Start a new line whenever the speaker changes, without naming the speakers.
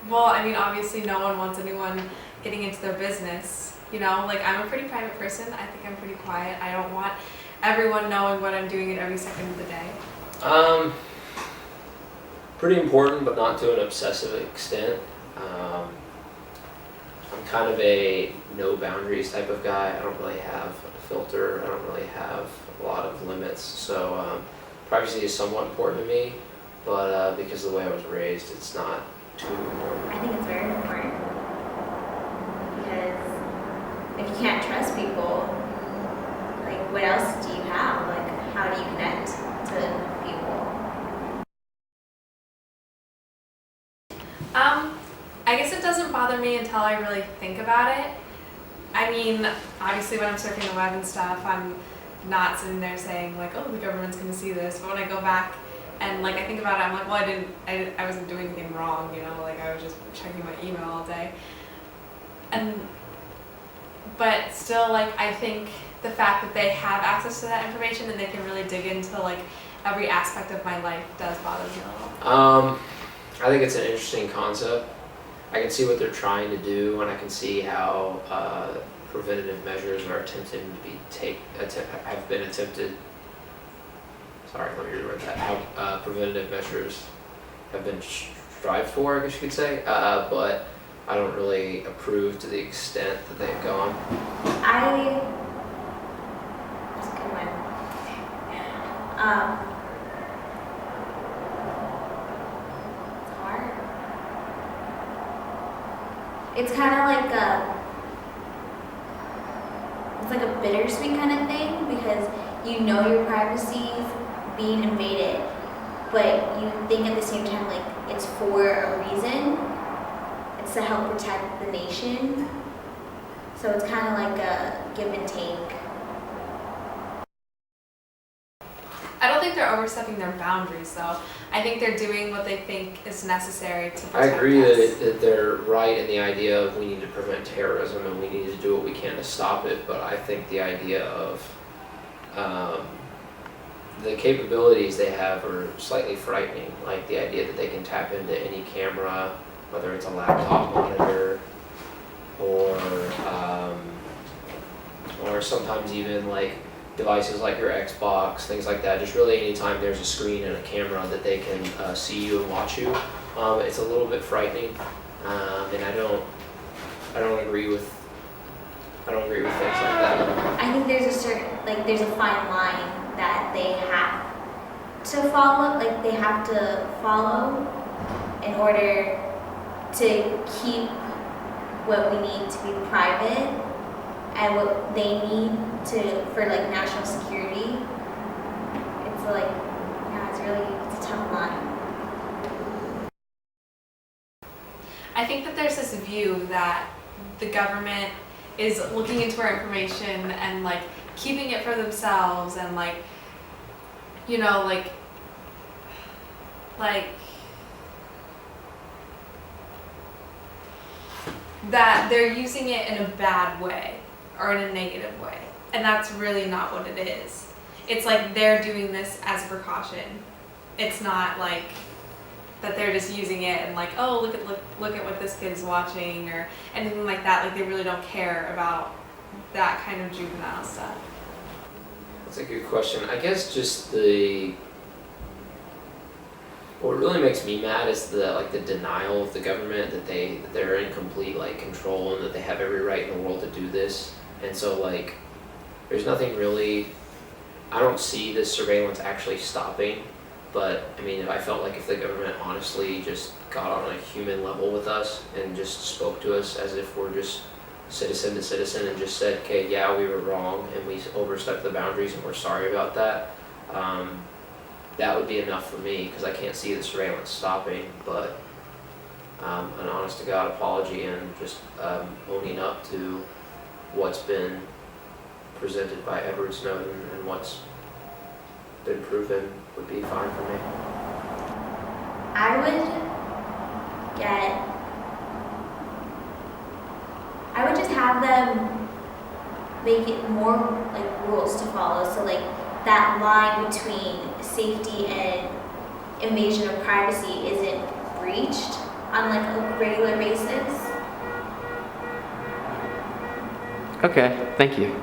Well, I mean, obviously no one wants anyone getting into their business. You know, like I'm a pretty private person. I think I'm pretty quiet. I don't want everyone knowing what I'm doing at every second of the day.
Pretty important, but not to an obsessive extent. I'm kind of a no boundaries type of guy. I don't really have a filter. I don't really have a lot of limits. So privacy is somewhat important to me, but because of the way I was raised, it's not too important.
I think it's very important because if you can't trust people, like what else do you have? Like how do you connect to people?
I guess it doesn't bother me until I really think about it. I mean, obviously when I'm surfing the web and stuff, I'm not sitting there saying like, oh, the government's gonna see this. But when I go back and like I think about it, I'm like, well, I wasn't doing anything wrong, you know, like I was just checking my email all day. But still, like I think the fact that they have access to that information and they can really dig into like every aspect of my life does bother me a little.
I think it's an interesting concept. I can see what they're trying to do, and I can see how preventative measures are attempting to be have been attempted. Sorry, let me reword that. How preventative measures have been strived for, I guess you could say. But I don't really approve to the extent that they've gone.
That's a good one. It's hard. It's kind of like a bittersweet kind of thing because you know your privacy is being invaded, but you think at the same time like it's for a reason. It's to help protect the nation. So it's kind of like a give and take.
I don't think they're overstepping their boundaries, though. I think they're doing what they think is necessary to protect
I agree
us.
that they're right in the idea of we need to prevent terrorism and we need to do what we can to stop it, but I think the idea of the capabilities they have are slightly frightening, like the idea that they can tap into any camera, whether it's a laptop monitor or sometimes even like devices like your Xbox, things like that. Just really anytime there's a screen and a camera that they can see you and watch you, it's a little bit frightening, and I don't agree with things like that.
I think there's a fine line that they have to follow, in order to keep what we need to be private and what they need for like national security. It's like, yeah, it's a tough line.
I think that there's this view that the government is looking into our information and like keeping it for themselves and like, you know, like that they're using it in a bad way or in a negative way. And that's really not what it is. It's like they're doing this as a precaution. It's not like that they're just using it and like, oh, look at what this kid is watching or anything like that. Like they really don't care about that kind of juvenile stuff.
That's a good question. I guess just what really makes me mad is the denial of the government that they're in complete like control and that they have every right in the world to do this. And so like there's nothing really, I don't see this surveillance actually stopping, but I mean I felt like if the government honestly just got on a human level with us and just spoke to us as if we're just citizen to citizen and just said, okay, yeah, we were wrong and we overstepped the boundaries and we're sorry about that, that would be enough for me because I can't see the surveillance stopping, but an honest to God apology and just owning up to what's been presented by Edward Snowden and what's been proven would be fine for me.
I would just have them make it more like rules to follow. So like that line between safety and invasion of privacy isn't breached. on like a regular basis.
Okay, thank you.